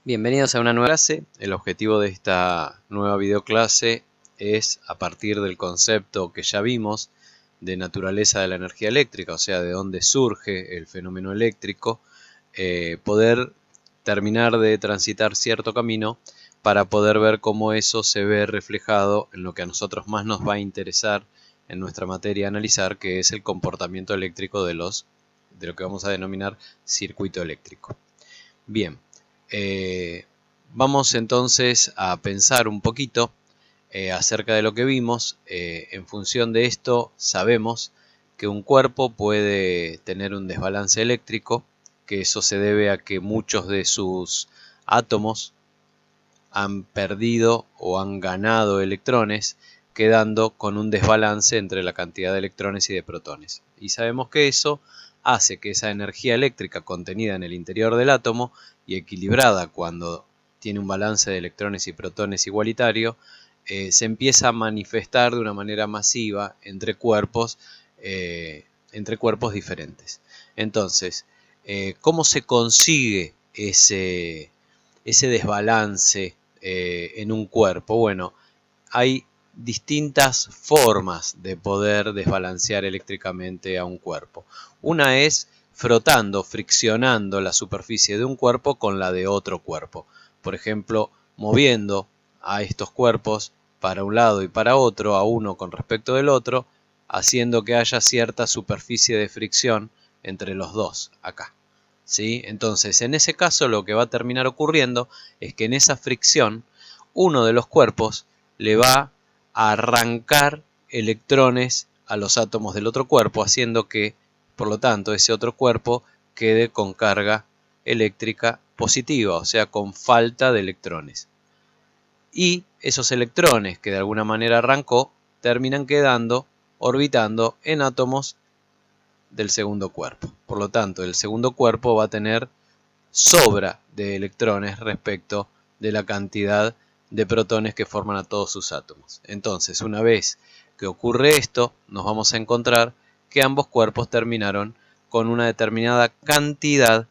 Bienvenidos a una nueva clase. El objetivo de esta nueva videoclase es, a partir del concepto que ya vimos de naturaleza de la energía eléctrica, o sea, de dónde surge el fenómeno eléctrico, poder terminar de transitar cierto camino para poder ver cómo eso se ve reflejado en lo que a nosotros más nos va a interesar en nuestra materia a analizar, que es el comportamiento eléctrico de lo que vamos a denominar circuito eléctrico. Bien. Vamos entonces a pensar un poquito acerca de lo que vimos. En función de esto sabemos que un cuerpo puede tener un desbalance eléctrico, que eso se debe a que muchos de sus átomos han perdido o han ganado electrones, quedando con un desbalance entre la cantidad de electrones y de protones. Y sabemos que eso hace que esa energía eléctrica contenida en el interior del átomo y equilibrada cuando tiene un balance de electrones y protones igualitario, se empieza a manifestar de una manera masiva entre cuerpos diferentes. Entonces, ¿cómo se consigue ese desbalance en un cuerpo? Bueno, hay distintas formas de poder desbalancear eléctricamente a un cuerpo. Una es frotando, friccionando la superficie de un cuerpo con la de otro cuerpo. Por ejemplo, moviendo a estos cuerpos para un lado y para otro, a uno con respecto del otro, haciendo que haya cierta superficie de fricción entre los dos acá. ¿Sí? Entonces, en ese caso lo que va a terminar ocurriendo es que en esa fricción uno de los cuerpos le va a arrancar electrones a los átomos del otro cuerpo, haciendo que, por lo tanto, ese otro cuerpo quede con carga eléctrica positiva, o sea, con falta de electrones. Y esos electrones que de alguna manera arrancó, terminan quedando orbitando en átomos del segundo cuerpo. Por lo tanto, el segundo cuerpo va a tener sobra de electrones respecto de la cantidad de protones que forman a todos sus átomos. Entonces, una vez que ocurre esto, nos vamos a encontrar que ambos cuerpos terminaron con una determinada cantidad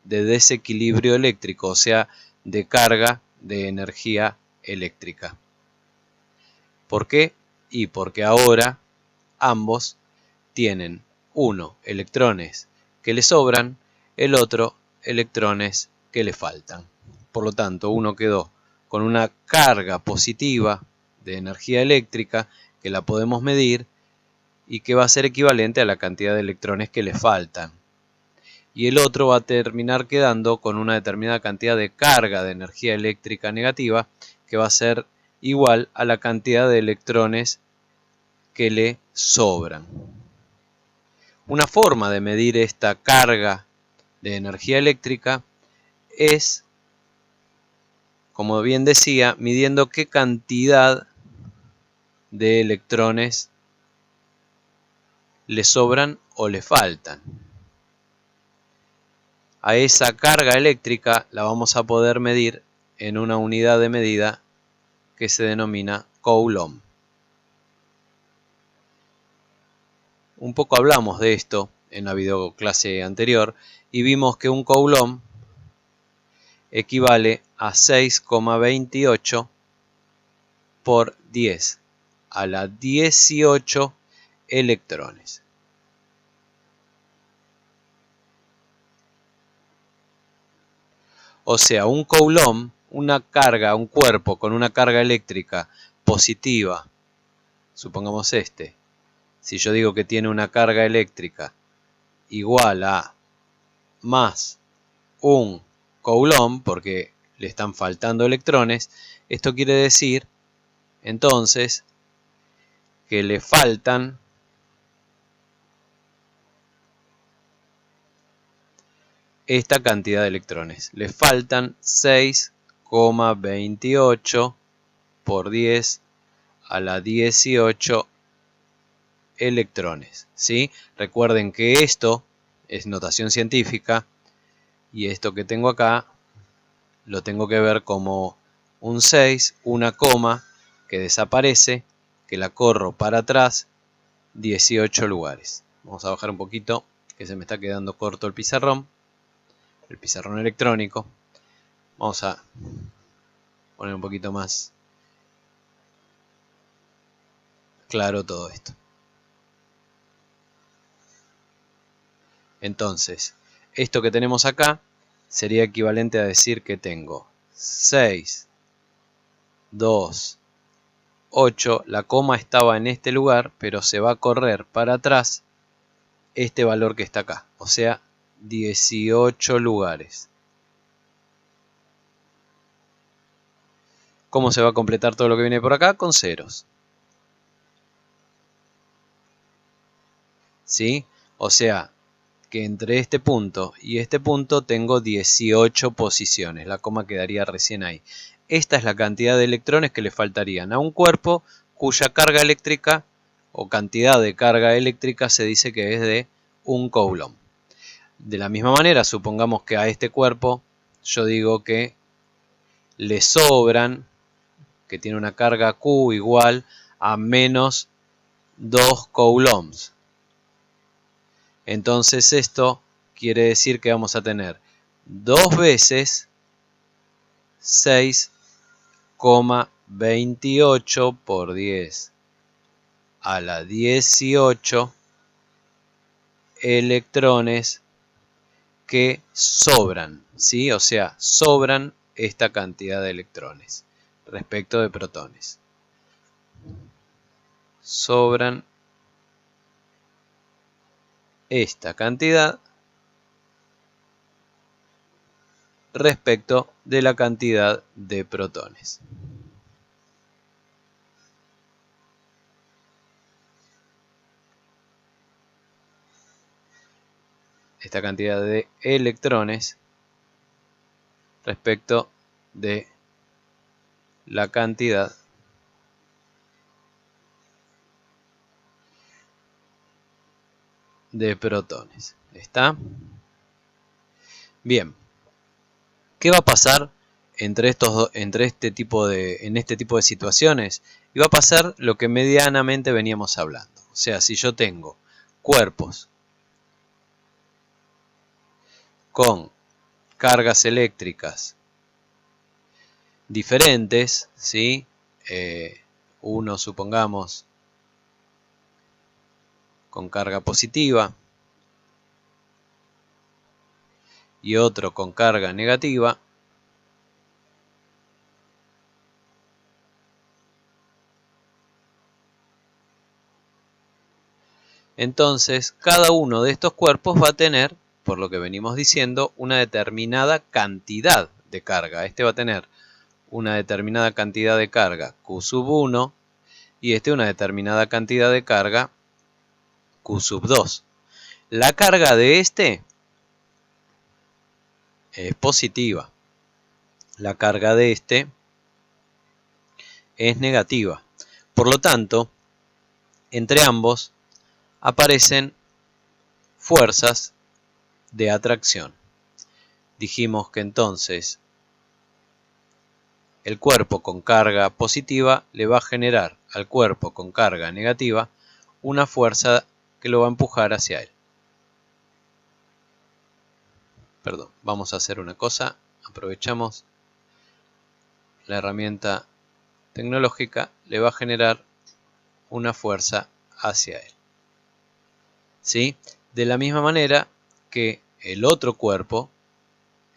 de desequilibrio eléctrico, o sea, de carga de energía eléctrica. ¿Por qué? Y porque ahora ambos tienen uno electrones que le sobran, el otro electrones que le faltan. Por lo tanto, uno quedó con una carga positiva de energía eléctrica que la podemos medir y que va a ser equivalente a la cantidad de electrones que le faltan. Y el otro va a terminar quedando con una determinada cantidad de carga de energía eléctrica negativa que va a ser igual a la cantidad de electrones que le sobran. Una forma de medir esta carga de energía eléctrica es, como bien decía, midiendo qué cantidad de electrones le sobran o le faltan. A esa carga eléctrica la vamos a poder medir en una unidad de medida que se denomina Coulomb. Un poco hablamos de esto en la videoclase anterior y vimos que un Coulomb equivale a 6,28 por 10 a la 18 electrones. O sea, un Coulomb, un cuerpo con una carga eléctrica positiva, supongamos si yo digo que tiene una carga eléctrica igual a más un Coulomb, porque le están faltando electrones, esto quiere decir entonces que le faltan esta cantidad de electrones. Le faltan 6,28 por 10 a la 18 electrones. ¿Sí? Recuerden que esto es notación científica y esto que tengo acá lo tengo que ver como un 6, una coma que desaparece, que la corro para atrás 18 lugares. Vamos a bajar un poquito, que se me está quedando corto el pizarrón electrónico. Vamos a poner un poquito más claro todo esto. Entonces, esto que tenemos acá sería equivalente a decir que tengo 6, 2, 8, la coma estaba en este lugar, pero se va a correr para atrás este valor que está acá, o sea, 18 lugares. ¿Cómo se va a completar todo lo que viene por acá? Con ceros. ¿Sí? O sea, que entre este punto y este punto tengo 18 posiciones. La coma quedaría recién ahí. Esta es la cantidad de electrones que le faltarían a un cuerpo cuya carga eléctrica o cantidad de carga eléctrica se dice que es de 1 coulomb. De la misma manera, supongamos que a este cuerpo yo digo que le sobran, que tiene una carga Q igual a menos 2 coulombs. Entonces esto quiere decir que vamos a tener 2 veces 6,28 por 10 a la 18 electrones que sobran, ¿sí? O sea, sobran esta cantidad de electrones respecto de protones. Sobran esta cantidad respecto de la cantidad de protones. Esta cantidad de electrones respecto de la cantidad de protones. ¿Está? Bien. ¿Qué va a pasar en este tipo de situaciones? Y va a pasar lo que medianamente veníamos hablando. O sea, si yo tengo cuerpos con cargas eléctricas diferentes, ¿sí? Uno, supongamos, con carga positiva y otro con carga negativa, entonces cada uno de estos cuerpos va a tener, por lo que venimos diciendo, una determinada cantidad de carga. Este va a tener una determinada cantidad de carga Q sub 1 y este una determinada cantidad de carga Q sub 2. La carga de este es positiva. La carga de este es negativa. Por lo tanto, entre ambos aparecen fuerzas de atracción. Dijimos que entonces el cuerpo con carga positiva le va a generar al cuerpo con carga negativa una fuerza que lo va a empujar hacia él. Perdón, vamos a hacer una cosa. Aprovechamos la herramienta tecnológica, le va a generar una fuerza hacia él. ¿Sí? De la misma manera que el otro cuerpo,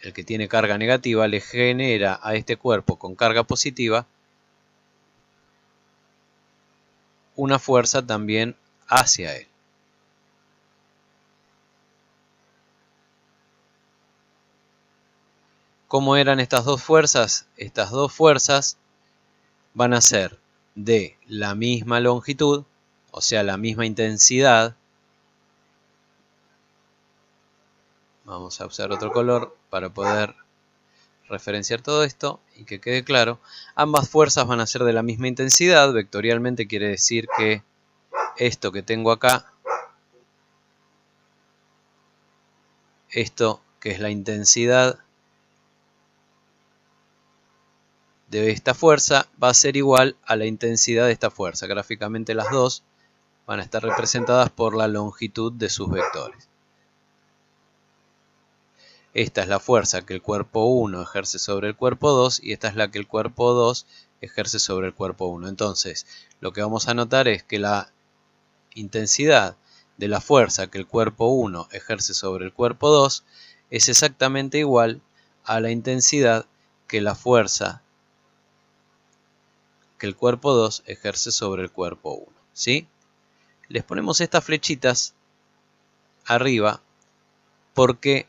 el que tiene carga negativa, le genera a este cuerpo con carga positiva una fuerza también hacia él. ¿Cómo eran estas dos fuerzas? Estas dos fuerzas van a ser de la misma longitud, o sea, la misma intensidad. Vamos a usar otro color para poder referenciar todo esto y que quede claro. Ambas fuerzas van a ser de la misma intensidad. Vectorialmente quiere decir que esto que tengo acá, esto que es la intensidad de esta fuerza, va a ser igual a la intensidad de esta fuerza. Gráficamente las dos van a estar representadas por la longitud de sus vectores. esta es la fuerza que el cuerpo 1 ejerce sobre el cuerpo 2 y esta es la que el cuerpo 2 ejerce sobre el cuerpo 1. Entonces, lo que vamos a notar es que la intensidad de la fuerza que el cuerpo 1 ejerce sobre el cuerpo 2 es exactamente igual a la intensidad que la fuerza que el cuerpo 2 ejerce sobre el cuerpo 1. ¿Sí? Les ponemos estas flechitas arriba porque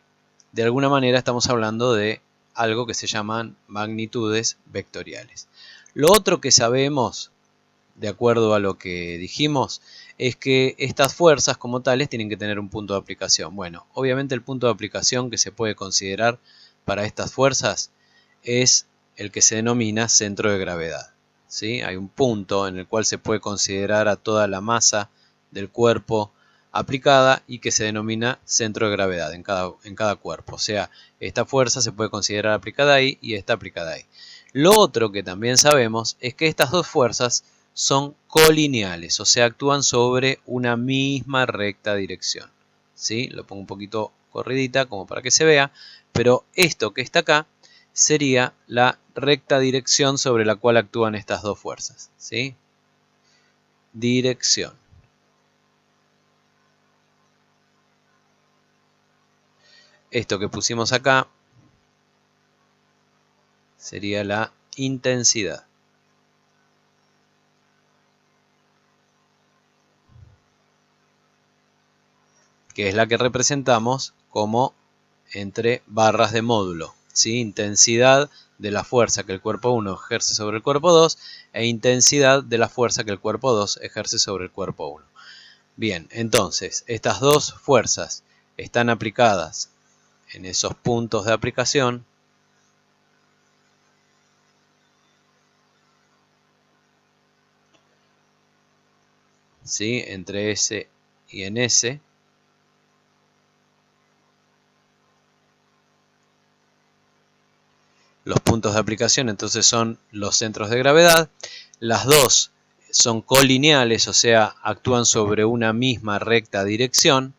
de alguna manera estamos hablando de algo que se llaman magnitudes vectoriales. Lo otro que sabemos, de acuerdo a lo que dijimos, es que estas fuerzas como tales tienen que tener un punto de aplicación. Bueno, obviamente el punto de aplicación que se puede considerar para estas fuerzas es el que se denomina centro de gravedad. ¿Sí? Hay un punto en el cual se puede considerar a toda la masa del cuerpo aplicada y que se denomina centro de gravedad en cada cuerpo. O sea, esta fuerza se puede considerar aplicada ahí y esta aplicada ahí. Lo otro que también sabemos es que estas dos fuerzas son colineales, o sea, actúan sobre una misma recta dirección. ¿Sí? Lo pongo un poquito corridita como para que se vea, pero esto que está acá sería la recta dirección sobre la cual actúan estas dos fuerzas. ¿Sí? Dirección. Esto que pusimos acá sería la intensidad. Que es la que representamos como entre barras de módulo. ¿Sí? Intensidad de la fuerza que el cuerpo 1 ejerce sobre el cuerpo 2 e intensidad de la fuerza que el cuerpo 2 ejerce sobre el cuerpo 1. Bien, entonces, estas dos fuerzas están aplicadas en esos puntos de aplicación. ¿Sí? Entre S y en S. Los puntos de aplicación entonces son los centros de gravedad. Las dos son colineales, o sea, actúan sobre una misma recta dirección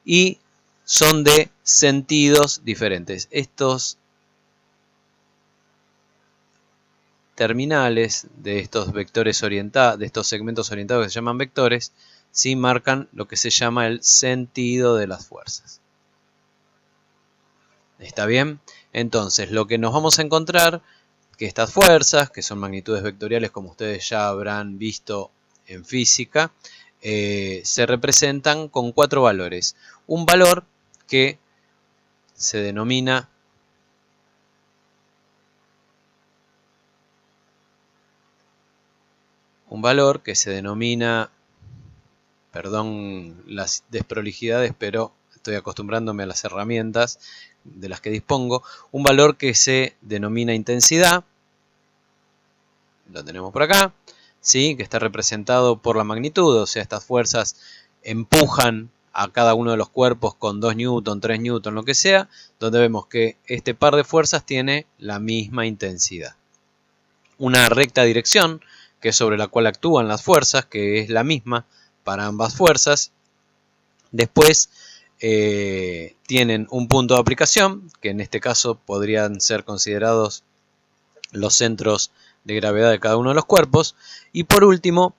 y son de sentidos diferentes. Estos terminales de estos vectores orientados, de estos segmentos orientados que se llaman vectores, sí marcan lo que se llama el sentido de las fuerzas. ¿Está bien? Entonces, lo que nos vamos a encontrar, que estas fuerzas, que son magnitudes vectoriales como ustedes ya habrán visto en física, se representan con 4 valores. Un valor que se denomina perdón las desprolijidades, pero estoy acostumbrándome a las herramientas de las que dispongo, un valor que se denomina intensidad, lo tenemos por acá, ¿sí? Que está representado por la magnitud, o sea, estas fuerzas empujan a cada uno de los cuerpos con 2 newton, 3 newton, lo que sea, donde vemos que este par de fuerzas tiene la misma intensidad. Una recta dirección, que es sobre la cual actúan las fuerzas, que es la misma para ambas fuerzas. Después tienen un punto de aplicación, que en este caso podrían ser considerados los centros de gravedad de cada uno de los cuerpos. Y por último,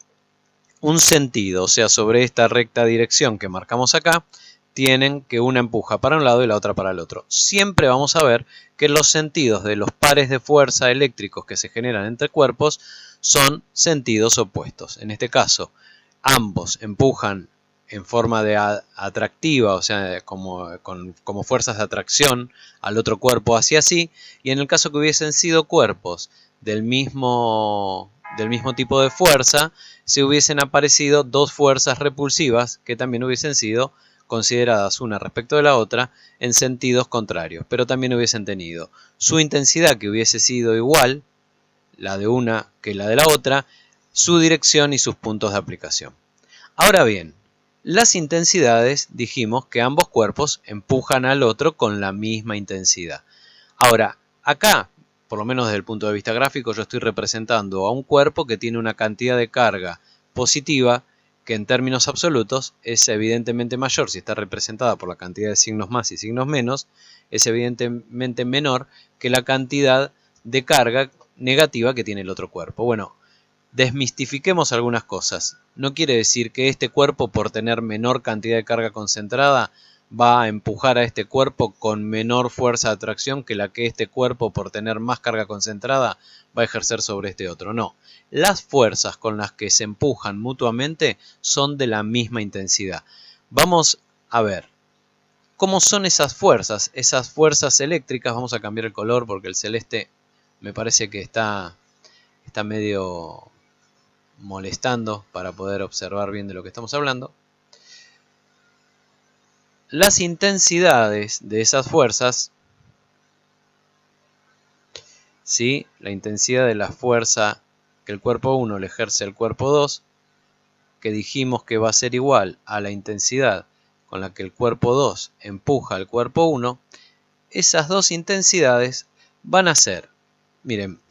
un sentido, o sea, sobre esta recta dirección que marcamos acá, tienen que una empuja para un lado y la otra para el otro. Siempre vamos a ver que los sentidos de los pares de fuerza eléctricos que se generan entre cuerpos son sentidos opuestos. En este caso, ambos empujan en forma de atractiva, o sea, como fuerzas de atracción al otro cuerpo hacia sí, y en el caso que hubiesen sido cuerpos del mismo tipo de fuerza, se hubiesen aparecido dos fuerzas repulsivas que también hubiesen sido consideradas una respecto de la otra en sentidos contrarios, pero también hubiesen tenido su intensidad que hubiese sido igual, la de una que la de la otra, su dirección y sus puntos de aplicación. Ahora bien, las intensidades dijimos que ambos cuerpos empujan al otro con la misma intensidad. Ahora, acá, por lo menos desde el punto de vista gráfico, yo estoy representando a un cuerpo que tiene una cantidad de carga positiva que en términos absolutos es evidentemente mayor si está representada por la cantidad de signos más y signos menos, es evidentemente menor que la cantidad de carga negativa que tiene el otro cuerpo. Bueno, desmistifiquemos algunas cosas. No quiere decir que este cuerpo, por tener menor cantidad de carga concentrada, va a empujar a este cuerpo con menor fuerza de atracción que la que este cuerpo, por tener más carga concentrada, va a ejercer sobre este otro. No, las fuerzas con las que se empujan mutuamente son de la misma intensidad. Vamos a ver cómo son esas fuerzas eléctricas. Vamos a cambiar el color porque el celeste me parece que está medio molestando para poder observar bien de lo que estamos hablando. Las intensidades de esas fuerzas, ¿sí? La intensidad de la fuerza que el cuerpo 1 le ejerce al cuerpo 2, que dijimos que va a ser igual a la intensidad con la que el cuerpo 2 empuja al cuerpo 1, esas dos intensidades van a ser, miren,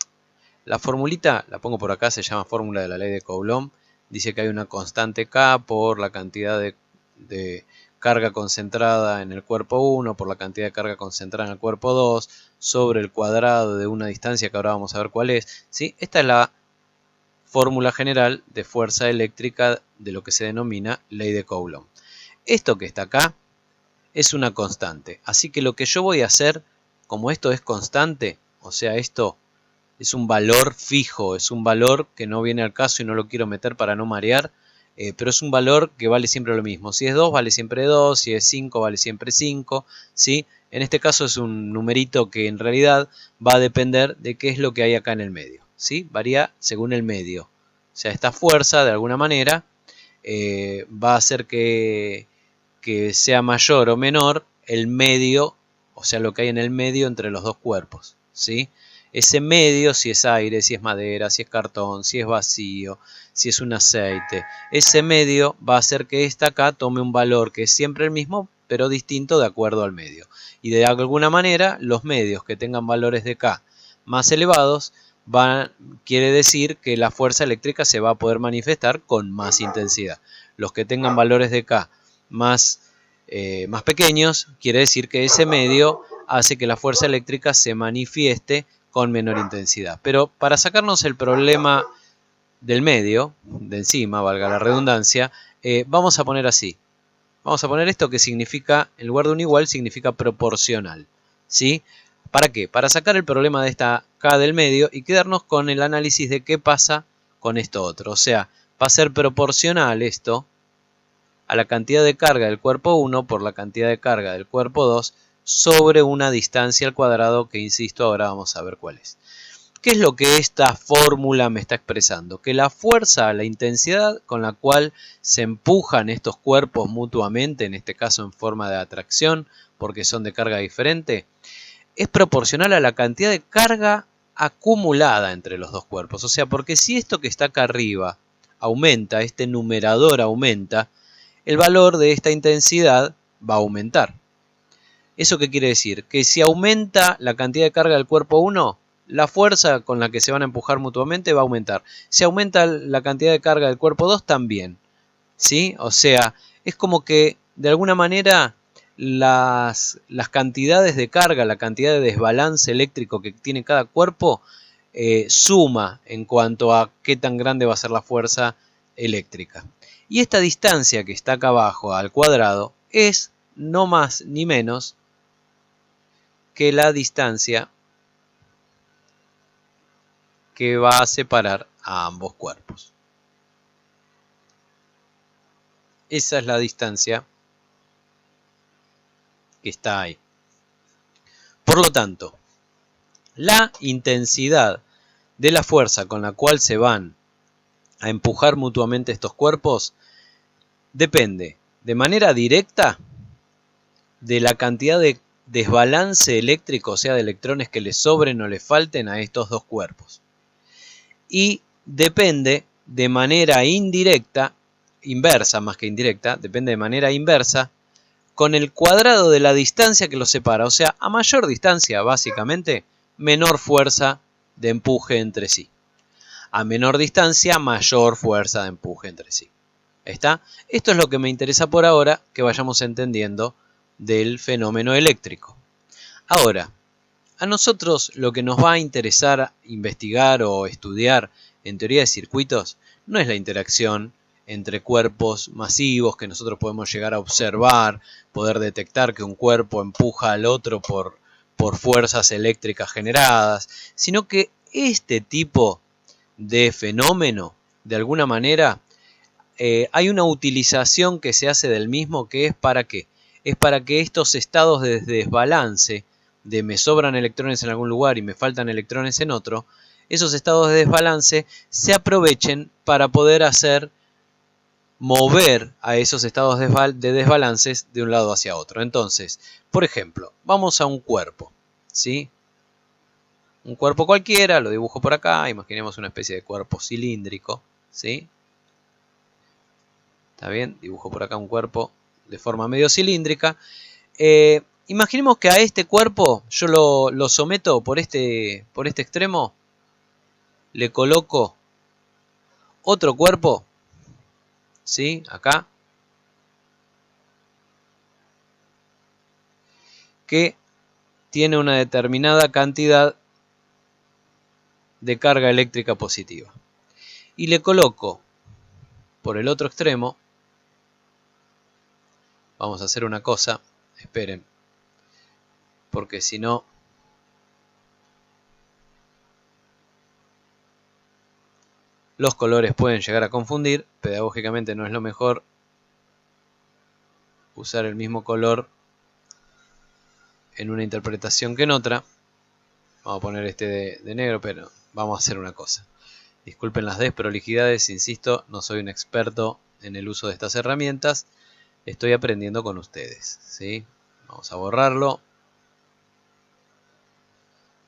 la formulita, la pongo por acá, se llama fórmula de la ley de Coulomb. Dice que hay una constante K por la cantidad de carga concentrada en el cuerpo 1, por la cantidad de carga concentrada en el cuerpo 2, sobre el cuadrado de una distancia que ahora vamos a ver cuál es. ¿Sí? Esta es la fórmula general de fuerza eléctrica de lo que se denomina ley de Coulomb. Esto que está acá es una constante. Así que lo que yo voy a hacer, como esto es constante, o sea, esto es un valor fijo, es un valor que no viene al caso y no lo quiero meter para no marear, pero es un valor que vale siempre lo mismo. Si es 2, vale siempre 2, si es 5, vale siempre 5, ¿sí? En este caso es un numerito que en realidad va a depender de qué es lo que hay acá en el medio, ¿sí? Varía según el medio. O sea, esta fuerza, de alguna manera, va a hacer que sea mayor o menor el medio, o sea, lo que hay en el medio entre los dos cuerpos, ¿sí? Ese medio, si es aire, si es madera, si es cartón, si es vacío, si es un aceite, ese medio va a hacer que esta acá tome un valor que es siempre el mismo, pero distinto de acuerdo al medio. Y de alguna manera, los medios que tengan valores de K más elevados, quiere decir que la fuerza eléctrica se va a poder manifestar con más intensidad. Los que tengan valores de K más pequeños, quiere decir que ese medio hace que la fuerza eléctrica se manifieste con menor intensidad. Pero para sacarnos el problema del medio, de encima, valga la redundancia, vamos a poner así. Vamos a poner esto que significa, en lugar de un igual, significa proporcional. ¿Sí? ¿Para qué? Para sacar el problema de esta K del medio y quedarnos con el análisis de qué pasa con esto otro. O sea, va a ser proporcional esto a la cantidad de carga del cuerpo 1 por la cantidad de carga del cuerpo 2 sobre una distancia al cuadrado que, insisto, ahora vamos a ver cuál es. ¿Qué es lo que esta fórmula me está expresando? Que la fuerza, la intensidad con la cual se empujan estos cuerpos mutuamente, en este caso en forma de atracción, porque son de carga diferente, es proporcional a la cantidad de carga acumulada entre los dos cuerpos. O sea, porque si esto que está acá arriba aumenta, este numerador aumenta, el valor de esta intensidad va a aumentar. ¿Eso qué quiere decir? Que si aumenta la cantidad de carga del cuerpo 1, la fuerza con la que se van a empujar mutuamente va a aumentar. Si aumenta la cantidad de carga del cuerpo 2, también. ¿Sí? O sea, es como que de alguna manera las cantidades de carga, la cantidad de desbalance eléctrico que tiene cada cuerpo, suma en cuanto a qué tan grande va a ser la fuerza eléctrica. Y esta distancia que está acá abajo al cuadrado es no más ni menos que la distancia que va a separar a ambos cuerpos. Esa es la distancia que está ahí. Por lo tanto, la intensidad de la fuerza con la cual se van a empujar mutuamente estos cuerpos depende de manera directa de la cantidad de desbalance eléctrico, o sea, de electrones que le sobren o le falten a estos dos cuerpos. Y depende de manera indirecta, inversa más que indirecta, depende de manera inversa, con el cuadrado de la distancia que los separa. O sea, a mayor distancia, básicamente, menor fuerza de empuje entre sí. A menor distancia, mayor fuerza de empuje entre sí. Ahí está. Esto es lo que me interesa por ahora, que vayamos entendiendo del fenómeno eléctrico. Ahora, a nosotros lo que nos va a interesar investigar o estudiar en teoría de circuitos no es la interacción entre cuerpos masivos que nosotros podemos llegar a observar, poder detectar que un cuerpo empuja al otro por fuerzas eléctricas generadas, sino que este tipo de fenómeno, de alguna manera, hay una utilización que se hace del mismo que es ¿para qué? Es para que estos estados de desbalance, de me sobran electrones en algún lugar y me faltan electrones en otro, esos estados de desbalance se aprovechen para poder mover a esos estados de desbalances de un lado hacia otro. Entonces, por ejemplo, vamos a un cuerpo, ¿sí? Un cuerpo cualquiera, lo dibujo por acá, imaginemos una especie de cuerpo cilíndrico, ¿sí? ¿Está bien? Dibujo por acá un cuerpo de forma medio cilíndrica. Imaginemos que a este cuerpo yo lo someto por este extremo, le coloco otro cuerpo, ¿sí? Acá, que tiene una determinada cantidad de carga eléctrica positiva. Y le coloco por el otro extremo, vamos a hacer una cosa, esperen, porque si no, los colores pueden llegar a confundir. Pedagógicamente no es lo mejor usar el mismo color en una interpretación que en otra. Vamos a poner este de negro, pero vamos a hacer una cosa. Disculpen las desprolijidades, insisto, no soy un experto en el uso de estas herramientas. Estoy aprendiendo con ustedes, ¿sí? Vamos a borrarlo.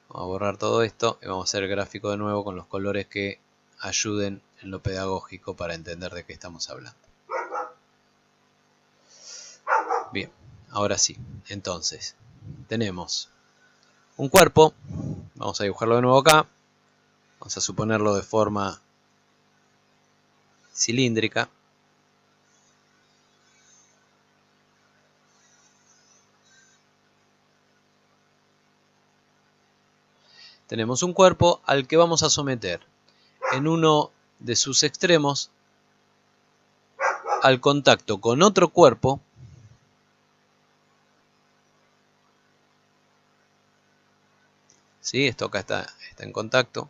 Vamos a borrar todo esto y vamos a hacer el gráfico de nuevo con los colores que ayuden en lo pedagógico para entender de qué estamos hablando. Bien, ahora sí. Entonces, tenemos un cuerpo. Vamos a dibujarlo de nuevo acá. Vamos a suponerlo de forma cilíndrica. Tenemos un cuerpo al que vamos a someter en uno de sus extremos al contacto con otro cuerpo ¿sí? Esto acá está en contacto.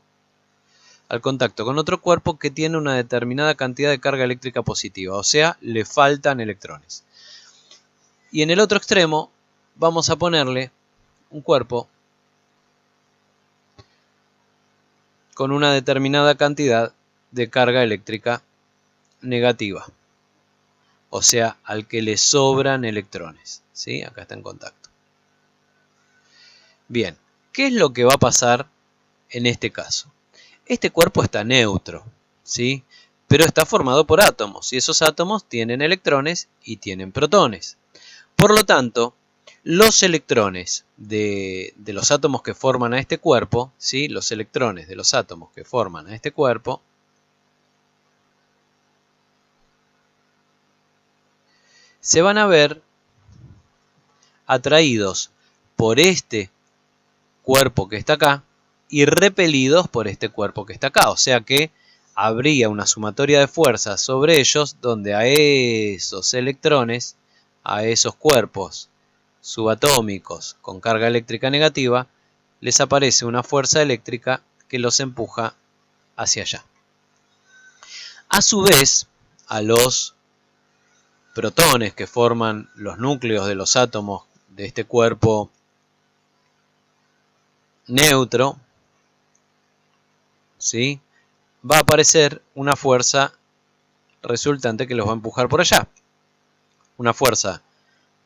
Al contacto con otro cuerpo que tiene una determinada cantidad de carga eléctrica positiva, o sea, le faltan electrones. Y en el otro extremo vamos a ponerle un cuerpo con una determinada cantidad de carga eléctrica negativa, o sea, al que le sobran electrones, ¿sí? Acá está en contacto. Bien, ¿qué es lo que va a pasar en este caso? Este cuerpo está neutro, ¿sí? Pero está formado por átomos, y esos átomos tienen electrones y tienen protones. Por lo tanto, los electrones de los átomos que forman a este cuerpo, ¿sí? Los electrones de los átomos que forman a este cuerpo, se van a ver atraídos por este cuerpo que está acá y repelidos por este cuerpo que está acá. O sea que habría una sumatoria de fuerzas sobre ellos donde a esos electrones, a esos cuerpos subatómicos con carga eléctrica negativa, les aparece una fuerza eléctrica que los empuja hacia allá. A su vez, a los protones que forman los núcleos de los átomos de este cuerpo neutro, ¿sí? Va a aparecer una fuerza resultante que los va a empujar por allá. Una fuerza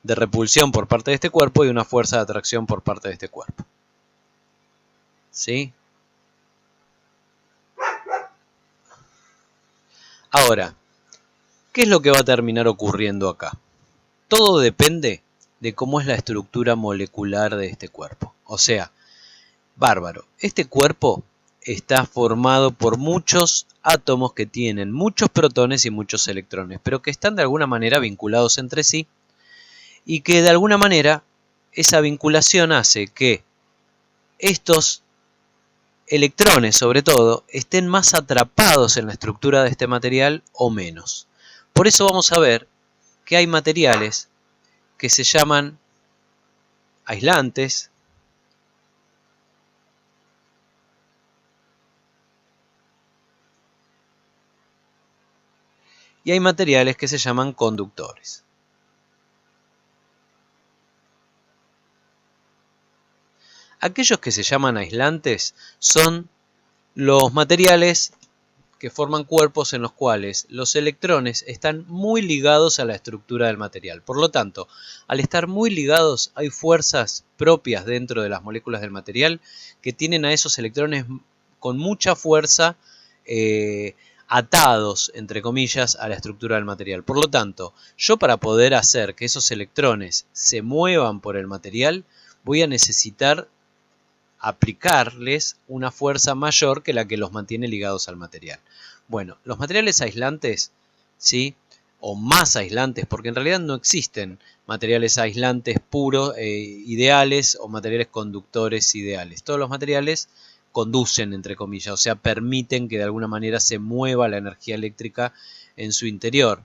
de repulsión por parte de este cuerpo y una fuerza de atracción por parte de este cuerpo. ¿Sí? Ahora, ¿qué es lo que va a terminar ocurriendo acá? Todo depende de cómo es la estructura molecular de este cuerpo. O sea, bárbaro, este cuerpo está formado por muchos átomos que tienen muchos protones y muchos electrones, pero que están de alguna manera vinculados entre sí y que de alguna manera esa vinculación hace que estos electrones, sobre todo, estén más atrapados en la estructura de este material o menos. Por eso vamos a ver que hay materiales que se llaman aislantes, y hay materiales que se llaman conductores. Aquellos que se llaman aislantes son los materiales que forman cuerpos en los cuales los electrones están muy ligados a la estructura del material. Por lo tanto, al estar muy ligados hay fuerzas propias dentro de las moléculas del material que tienen a esos electrones con mucha fuerza atados, entre comillas, a la estructura del material. Por lo tanto, yo para poder hacer que esos electrones se muevan por el material, voy a necesitar aplicarles una fuerza mayor que la que los mantiene ligados al material. Bueno, los materiales aislantes, ¿sí? O más aislantes, porque en realidad no existen materiales aislantes puros, ideales, o materiales conductores ideales. Todos los materiales conducen, entre comillas, o sea, permiten que de alguna manera se mueva la energía eléctrica en su interior.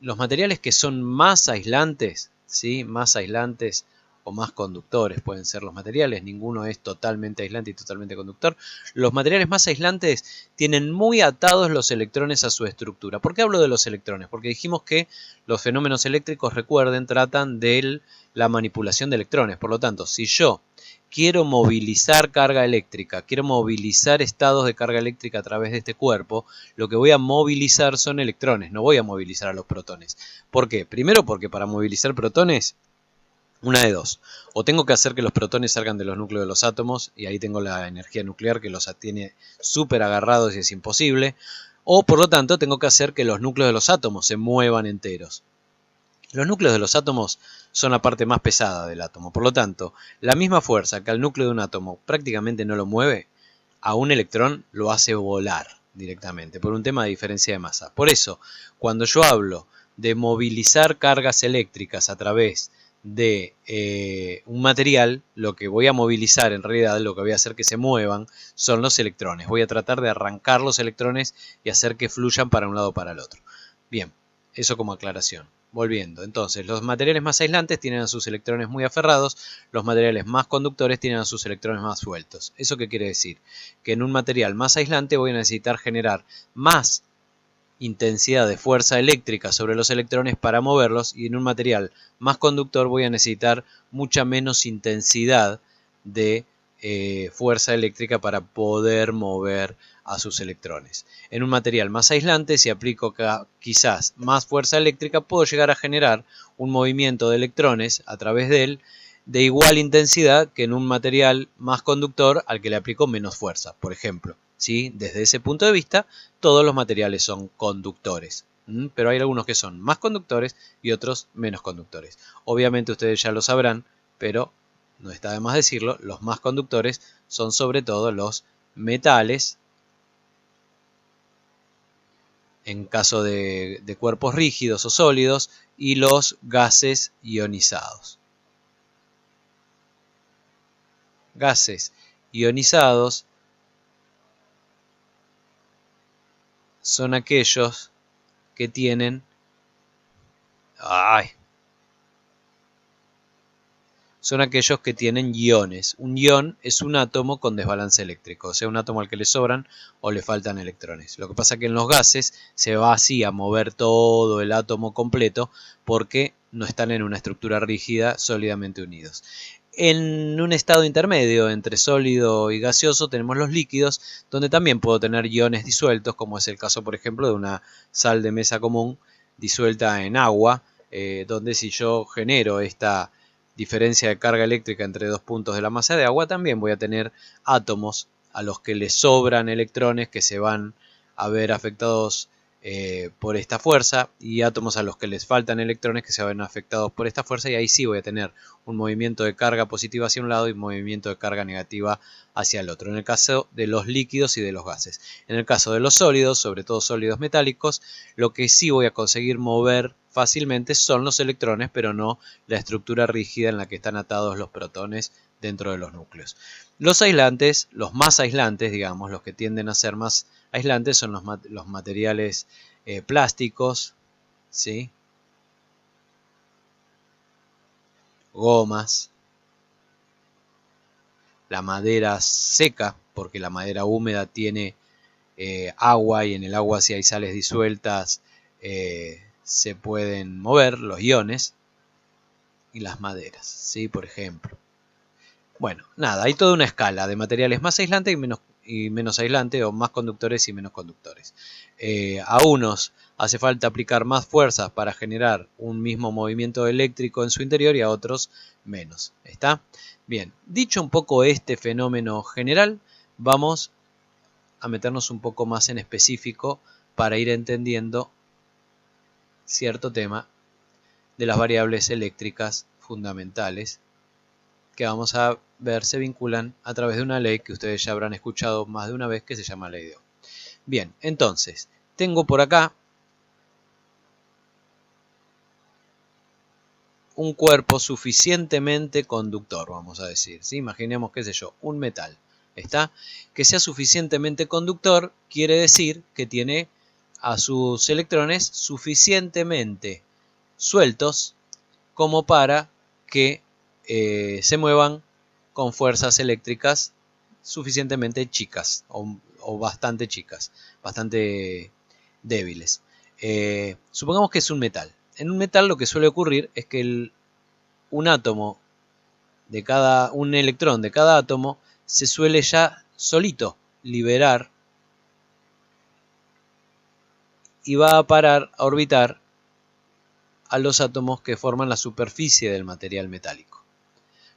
Los materiales que son más aislantes, ¿sí? Más aislantes o más conductores pueden ser los materiales, ninguno es totalmente aislante y totalmente conductor. Los materiales más aislantes tienen muy atados los electrones a su estructura. ¿Por qué hablo de los electrones? Porque dijimos que los fenómenos eléctricos, recuerden, tratan de la manipulación de electrones. Por lo tanto, si yo quiero movilizar carga eléctrica, quiero movilizar estados de carga eléctrica a través de este cuerpo, lo que voy a movilizar son electrones, no voy a movilizar a los protones. ¿Por qué? Primero porque para movilizar protones, una de dos, o tengo que hacer que los protones salgan de los núcleos de los átomos, y ahí tengo la energía nuclear que los tiene súper agarrados y es imposible, o por lo tanto tengo que hacer que los núcleos de los átomos se muevan enteros. Los núcleos de los átomos son la parte más pesada del átomo, por lo tanto, la misma fuerza que al núcleo de un átomo prácticamente no lo mueve, a un electrón lo hace volar directamente, por un tema de diferencia de masa. Por eso, cuando yo hablo de movilizar cargas eléctricas a través de un material, lo que voy a movilizar en realidad, lo que voy a hacer que se muevan, son los electrones. Voy a tratar de arrancar los electrones y hacer que fluyan para un lado o para el otro. Bien, eso como aclaración. Volviendo, entonces, los materiales más aislantes tienen a sus electrones muy aferrados, los materiales más conductores tienen a sus electrones más sueltos. ¿Eso qué quiere decir? Que en un material más aislante voy a necesitar generar más intensidad de fuerza eléctrica sobre los electrones para moverlos, y en un material más conductor voy a necesitar mucha menos intensidad de fuerza eléctrica para poder mover a sus electrones. En un material más aislante, si aplico quizás más fuerza eléctrica, puedo llegar a generar un movimiento de electrones a través de él de igual intensidad que en un material más conductor al que le aplico menos fuerza, por ejemplo. ¿Sí? Desde ese punto de vista, todos los materiales son conductores, pero hay algunos que son más conductores y otros menos conductores. Obviamente ustedes ya lo sabrán, pero no está de más decirlo, los más conductores son sobre todo los metales, en caso de cuerpos rígidos o sólidos, y los gases ionizados. Gases ionizados son aquellos que tienen iones. Un ion es un átomo con desbalance eléctrico, o sea, un átomo al que le sobran o le faltan electrones. Lo que pasa es que en los gases se va así a mover todo el átomo completo porque no están en una estructura rígida sólidamente unidos. En un estado intermedio entre sólido y gaseoso tenemos los líquidos, donde también puedo tener iones disueltos, como es el caso, por ejemplo, de una sal de mesa común disuelta en agua, donde si yo genero esta diferencia de carga eléctrica entre dos puntos de la masa de agua, también voy a tener átomos a los que les sobran electrones que se van a ver afectados por esta fuerza, y átomos a los que les faltan electrones que se ven afectados por esta fuerza, y ahí sí voy a tener un movimiento de carga positiva hacia un lado y un movimiento de carga negativa hacia el otro, en el caso de los líquidos y de los gases. En el caso de los sólidos, sobre todo sólidos metálicos, lo que sí voy a conseguir mover fácilmente son los electrones, pero no la estructura rígida en la que están atados los protones dentro de los núcleos. Los aislantes, los más aislantes, digamos, los que tienden a ser más aislantes son los materiales plásticos, ¿sí? Gomas, la madera seca, porque la madera húmeda tiene agua, y en el agua, si hay sales disueltas, se pueden mover los iones, y las maderas, ¿sí? Por ejemplo. Bueno, nada, hay toda una escala de materiales más aislantes y menos aislantes, o más conductores y menos conductores. A unos hace falta aplicar más fuerzas para generar un mismo movimiento eléctrico en su interior, y a otros menos. ¿Está? Bien, dicho un poco este fenómeno general, vamos a meternos un poco más en específico para ir entendiendo cierto tema de las variables eléctricas fundamentales que vamos a ver se vinculan a través de una ley que ustedes ya habrán escuchado más de una vez, que se llama ley de Ohm. Bien, entonces, tengo por acá un cuerpo suficientemente conductor, vamos a decir, ¿sí? Imaginemos, qué sé yo, un metal, ¿está? Que sea suficientemente conductor quiere decir que tiene a sus electrones suficientemente sueltos como para que se muevan con fuerzas eléctricas suficientemente chicas, o bastante chicas, bastante débiles. Supongamos que es un metal. En un metal lo que suele ocurrir es que un átomo un electrón de cada átomo se suele ya solito liberar y va a parar a orbitar a los átomos que forman la superficie del material metálico.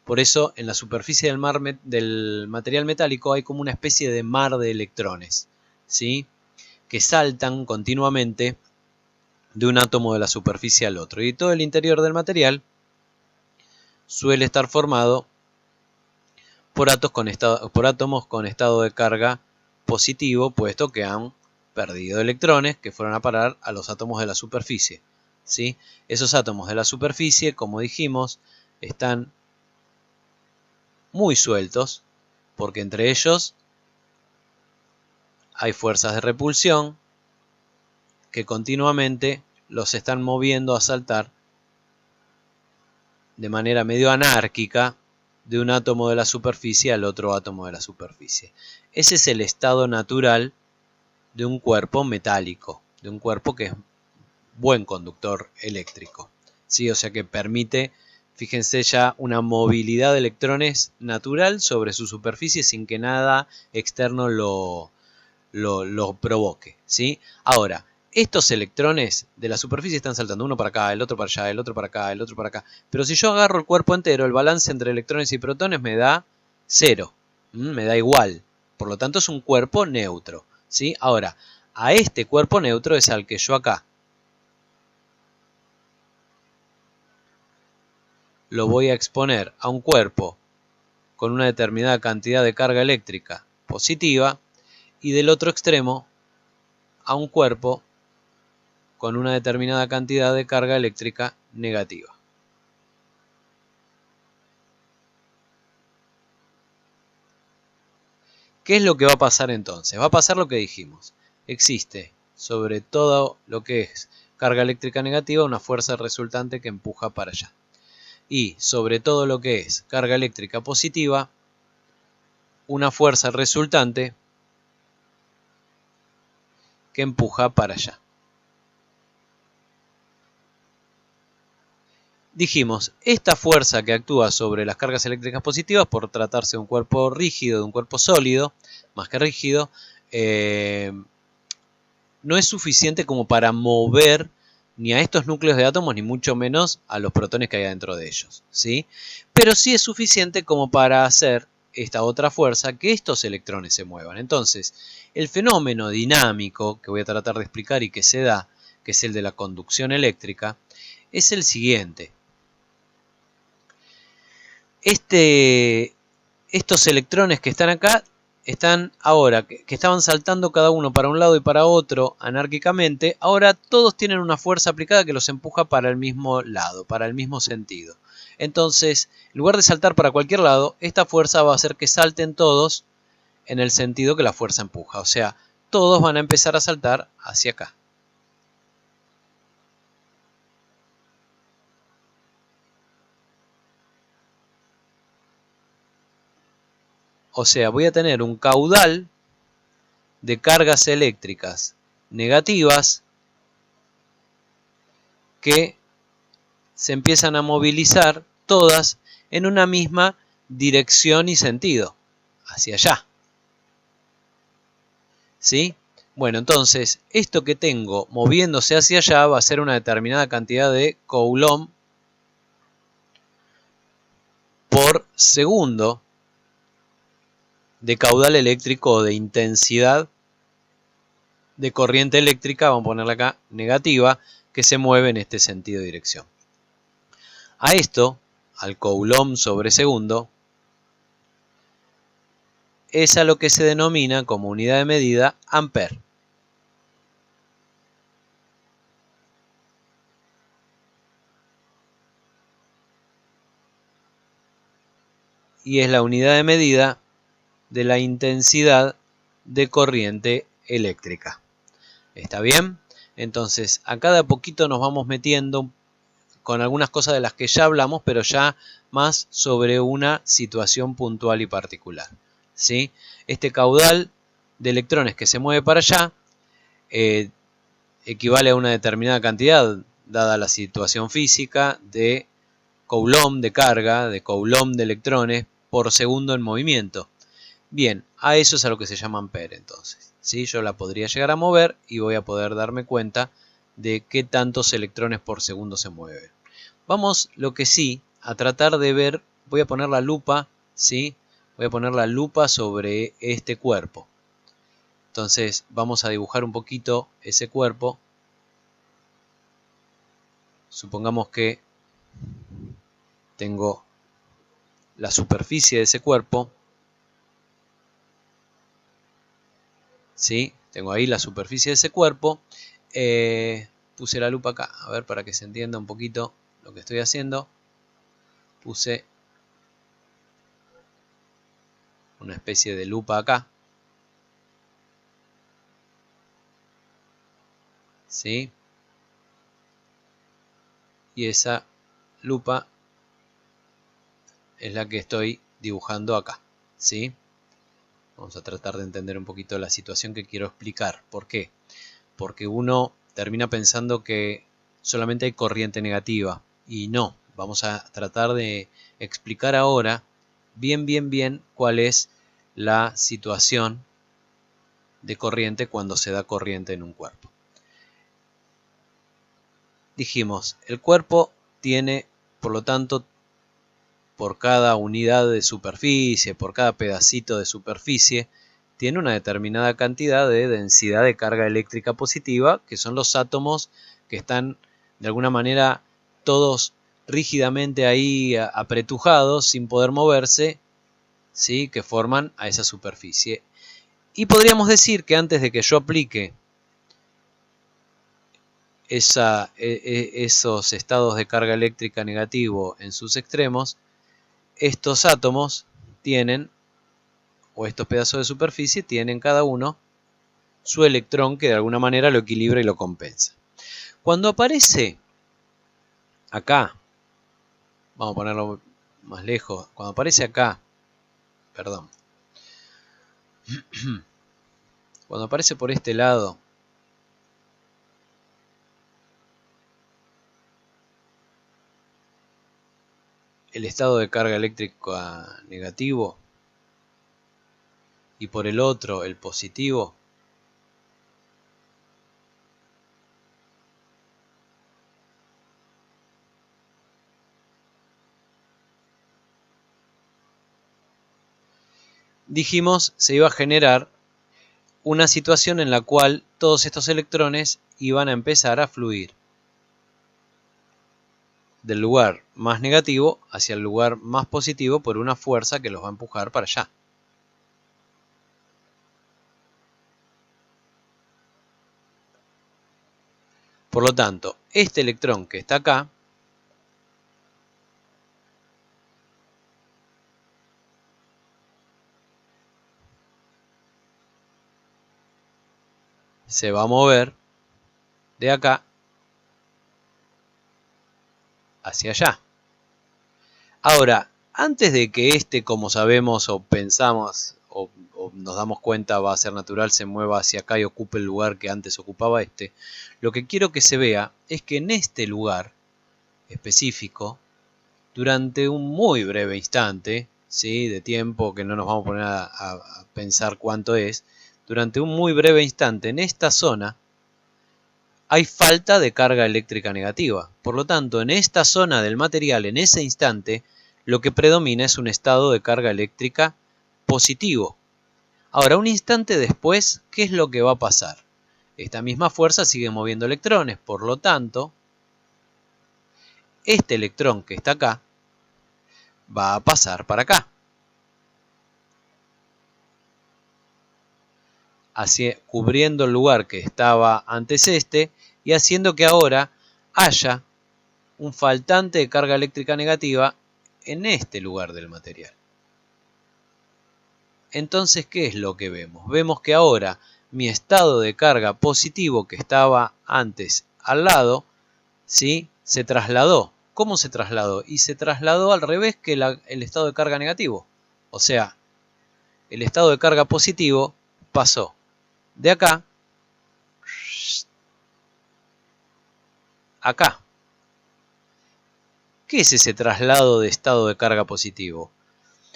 Por eso, en la superficie del material metálico hay como una especie de mar de electrones, ¿sí? Que saltan continuamente de un átomo de la superficie al otro. Y todo el interior del material suele estar formado por átomos con estado de carga positivo, puesto que han perdido electrones que fueron a parar a los átomos de la superficie, ¿sí? Esos átomos de la superficie, como dijimos, están muy sueltos, porque entre ellos hay fuerzas de repulsión que continuamente los están moviendo a saltar de manera medio anárquica de un átomo de la superficie al otro átomo de la superficie. Ese es el estado natural de un cuerpo metálico, de un cuerpo que es buen conductor eléctrico, ¿sí? O sea que permite, fíjense, ya una movilidad de electrones natural sobre su superficie sin que nada externo lo provoque, ¿sí? Ahora, estos electrones de la superficie están saltando uno para acá, el otro para allá, el otro para acá, el otro para acá. Pero si yo agarro el cuerpo entero, el balance entre electrones y protones me da 0, me da igual. Por lo tanto, es un cuerpo neutro, ¿sí? Ahora, a este cuerpo neutro es al que yo acá lo voy a exponer a un cuerpo con una determinada cantidad de carga eléctrica positiva, y del otro extremo a un cuerpo con una determinada cantidad de carga eléctrica negativa. ¿Qué es lo que va a pasar entonces? Va a pasar lo que dijimos. Existe sobre todo lo que es carga eléctrica negativa una fuerza resultante que empuja para allá. Y sobre todo lo que es carga eléctrica positiva, una fuerza resultante que empuja para allá. Dijimos, esta fuerza que actúa sobre las cargas eléctricas positivas, por tratarse de un cuerpo rígido, de un cuerpo sólido, más que rígido, no es suficiente como para mover ni a estos núcleos de átomos, ni mucho menos a los protones que hay adentro de ellos, ¿sí? Pero sí es suficiente como para hacer esta otra fuerza que estos electrones se muevan. Entonces, el fenómeno dinámico que voy a tratar de explicar y que se da, que es el de la conducción eléctrica, es el siguiente. Estos electrones que están acá están ahora, que estaban saltando cada uno para un lado y para otro anárquicamente, ahora todos tienen una fuerza aplicada que los empuja para el mismo lado, para el mismo sentido. Entonces, en lugar de saltar para cualquier lado, esta fuerza va a hacer que salten todos en el sentido que la fuerza empuja. O sea, todos van a empezar a saltar hacia acá. O sea, voy a tener un caudal de cargas eléctricas negativas que se empiezan a movilizar todas en una misma dirección y sentido, hacia allá. ¿Sí? Bueno, entonces, esto que tengo moviéndose hacia allá va a ser una determinada cantidad de Coulomb por segundo de caudal eléctrico o de intensidad de corriente eléctrica, vamos a ponerla acá, negativa, que se mueve en este sentido de dirección. A esto, al Coulomb sobre segundo, es a lo que se denomina como unidad de medida ampere. Y es la unidad de medida de la intensidad de corriente eléctrica. ¿Está bien? Entonces, acá de a poquito nos vamos metiendo con algunas cosas de las que ya hablamos, pero ya más sobre una situación puntual y particular. ¿Sí? Este caudal de electrones que se mueve para allá equivale a una determinada cantidad, dada la situación física, de Coulomb de carga, de Coulomb de electrones por segundo en movimiento. Bien, a eso es a lo que se llama ampere entonces. ¿Sí? Yo la podría llegar a mover y voy a poder darme cuenta de qué tantos electrones por segundo se mueven. Vamos, lo que sí, a tratar de ver, voy a poner la lupa, ¿sí? Voy a poner la lupa sobre este cuerpo. Entonces vamos a dibujar un poquito ese cuerpo. Supongamos que tengo la superficie de ese cuerpo. ¿Sí? Tengo ahí la superficie de ese cuerpo. Puse la lupa acá, a ver, para que se entienda un poquito lo que estoy haciendo. Puse una especie de lupa acá. ¿Sí? Y esa lupa es la que estoy dibujando acá. ¿Sí? Vamos a tratar de entender un poquito la situación que quiero explicar. ¿Por qué? Porque uno termina pensando que solamente hay corriente negativa. Y no, vamos a tratar de explicar ahora bien cuál es la situación de corriente cuando se da corriente en un cuerpo. Dijimos, el cuerpo tiene, por lo tanto, por cada unidad de superficie, por cada pedacito de superficie, tiene una determinada cantidad de densidad de carga eléctrica positiva, que son los átomos que están de alguna manera todos rígidamente ahí apretujados sin poder moverse, ¿sí? Que forman a esa superficie. Y podríamos decir que antes de que yo aplique esos estados de carga eléctrica negativo en sus extremos, estos átomos tienen, o estos pedazos de superficie, tienen cada uno su electrón que de alguna manera lo equilibra y lo compensa. Cuando aparece acá, vamos a ponerlo más lejos, cuando aparece acá, perdón, cuando aparece por este lado, el estado de carga eléctrica negativo y por el otro el positivo, dijimos se iba a generar una situación en la cual todos estos electrones iban a empezar a fluir del lugar más negativo hacia el lugar más positivo por una fuerza que los va a empujar para allá. Por lo tanto, este electrón que está acá se va a mover de acá hacia allá. Ahora, antes de que este, como sabemos o pensamos o nos damos cuenta va a ser natural, se mueva hacia acá y ocupe el lugar que antes ocupaba este, lo que quiero que se vea es que en este lugar específico, durante un muy breve instante, ¿sí?, de tiempo que no nos vamos a poner a pensar cuánto es, durante un muy breve instante en esta zona hay falta de carga eléctrica negativa. Por lo tanto, en esta zona del material, en ese instante, lo que predomina es un estado de carga eléctrica positivo. Ahora, un instante después, ¿qué es lo que va a pasar? Esta misma fuerza sigue moviendo electrones, por lo tanto, este electrón que está acá va a pasar para acá, cubriendo el lugar que estaba antes este y haciendo que ahora haya un faltante de carga eléctrica negativa en este lugar del material. Entonces, ¿qué es lo que vemos? Vemos que ahora mi estado de carga positivo que estaba antes al lado, ¿sí?, se trasladó. ¿Cómo se trasladó? Y se trasladó al revés que el estado de carga negativo. O sea, el estado de carga positivo pasó de acá a acá. ¿Qué es ese traslado de estado de carga positivo?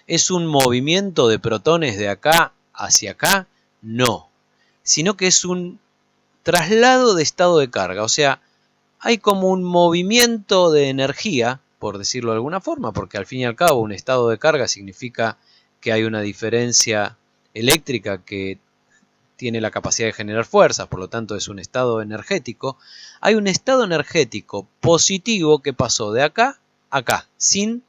¿Es un movimiento de protones de acá hacia acá? No, sino que es un traslado de estado de carga. O sea, hay como un movimiento de energía, por decirlo de alguna forma, porque al fin y al cabo un estado de carga significa que hay una diferencia eléctrica que tiene la capacidad de generar fuerzas, por lo tanto es un estado energético. Hay un estado energético positivo que pasó de acá a acá, sin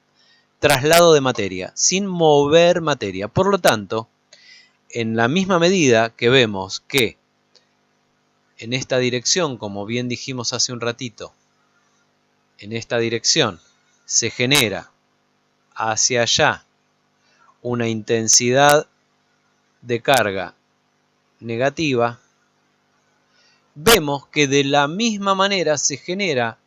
traslado de materia, sin mover materia. Por lo tanto, en la misma medida que vemos que en esta dirección, como bien dijimos hace un ratito, en esta dirección se genera hacia allá una intensidad de carga negativa, vemos que de la misma manera se genera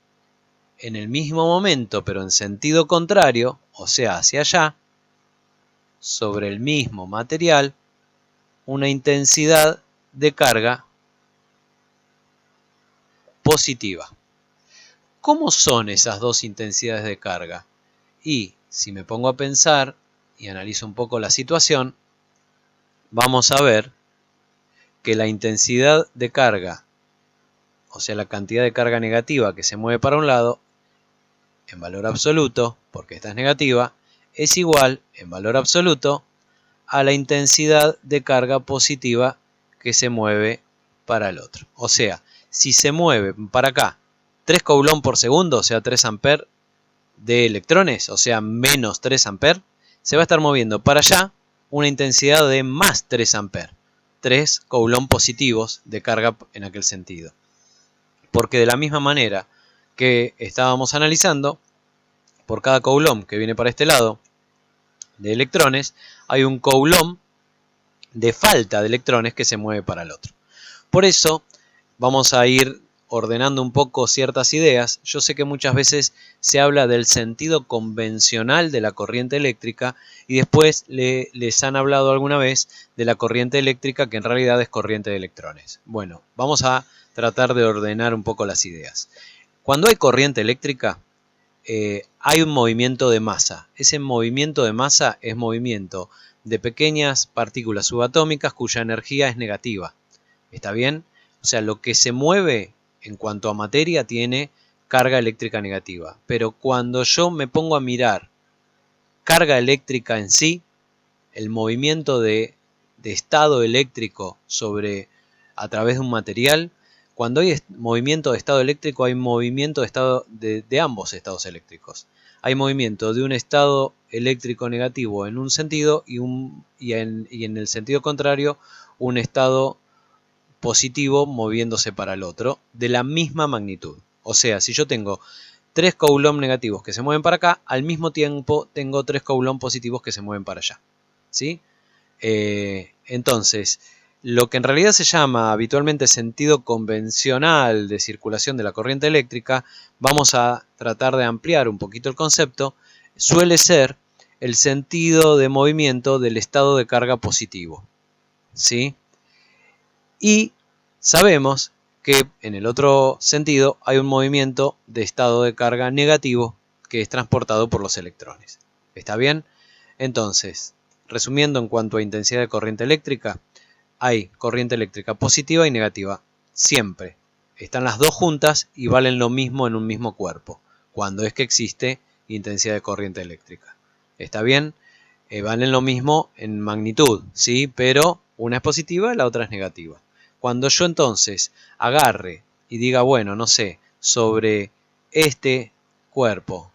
en el mismo momento, pero en sentido contrario, o sea, hacia allá, sobre el mismo material, una intensidad de carga positiva. ¿Cómo son esas dos intensidades de carga? Y si me pongo a pensar y analizo un poco la situación, vamos a ver que la intensidad de carga, o sea, la cantidad de carga negativa que se mueve para un lado, en valor absoluto, porque esta es negativa, es igual, en valor absoluto, a la intensidad de carga positiva que se mueve para el otro. O sea, si se mueve para acá 3 coulomb por segundo, o sea 3 amperes de electrones, o sea menos 3 amperes, se va a estar moviendo para allá una intensidad de más 3 amperes, 3 coulomb positivos de carga en aquel sentido. Porque de la misma manera que estábamos analizando, por cada coulomb que viene para este lado de electrones, hay un coulomb de falta de electrones que se mueve para el otro. Por eso vamos a ir ordenando un poco ciertas ideas. Yo sé que muchas veces se habla del sentido convencional de la corriente eléctrica y después les han hablado alguna vez de la corriente eléctrica que en realidad es corriente de electrones. Bueno, vamos a tratar de ordenar un poco las ideas. Cuando hay corriente eléctrica, hay un movimiento de masa. Ese movimiento de masa es movimiento de pequeñas partículas subatómicas cuya energía es negativa. ¿Está bien? O sea, lo que se mueve en cuanto a materia tiene carga eléctrica negativa. Pero cuando yo me pongo a mirar carga eléctrica en sí, el movimiento de estado eléctrico a través de un material, cuando hay movimiento de estado eléctrico hay movimiento de estado de ambos estados eléctricos. Hay movimiento de un estado eléctrico negativo en un sentido y en el sentido contrario un estado positivo moviéndose para el otro de la misma magnitud. O sea, si yo tengo 3 Coulomb negativos que se mueven para acá, al mismo tiempo tengo 3 Coulomb positivos que se mueven para allá. ¿Sí? Entonces, lo que en realidad se llama habitualmente sentido convencional de circulación de la corriente eléctrica, vamos a tratar de ampliar un poquito el concepto, suele ser el sentido de movimiento del estado de carga positivo. ¿Sí? Y sabemos que en el otro sentido hay un movimiento de estado de carga negativo que es transportado por los electrones. ¿Está bien? Entonces, resumiendo en cuanto a intensidad de corriente eléctrica, hay corriente eléctrica positiva y negativa. Siempre. Están las dos juntas y valen lo mismo en un mismo cuerpo, cuando es que existe intensidad de corriente eléctrica. ¿Está bien? Valen lo mismo en magnitud, ¿sí? Pero una es positiva y la otra es negativa. Cuando yo entonces agarre y diga, bueno, no sé, sobre este cuerpo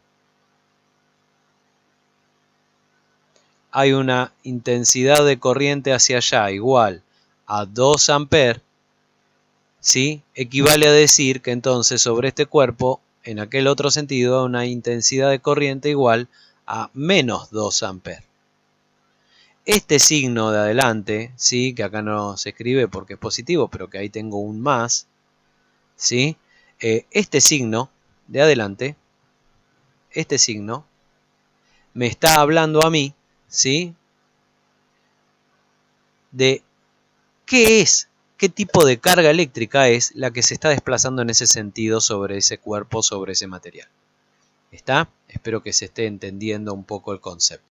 hay una intensidad de corriente hacia allá igual a 2 amperes, ¿sí? Equivale a decir que entonces sobre este cuerpo, en aquel otro sentido, hay una intensidad de corriente igual a menos 2 amperes. Este signo de adelante, ¿sí? Que acá no se escribe porque es positivo, pero que ahí tengo un más, ¿sí? Este signo de adelante, este signo, me está hablando a mí, ¿sí? De qué tipo de carga eléctrica es la que se está desplazando en ese sentido sobre ese cuerpo, sobre ese material. ¿Está? Espero que se esté entendiendo un poco el concepto.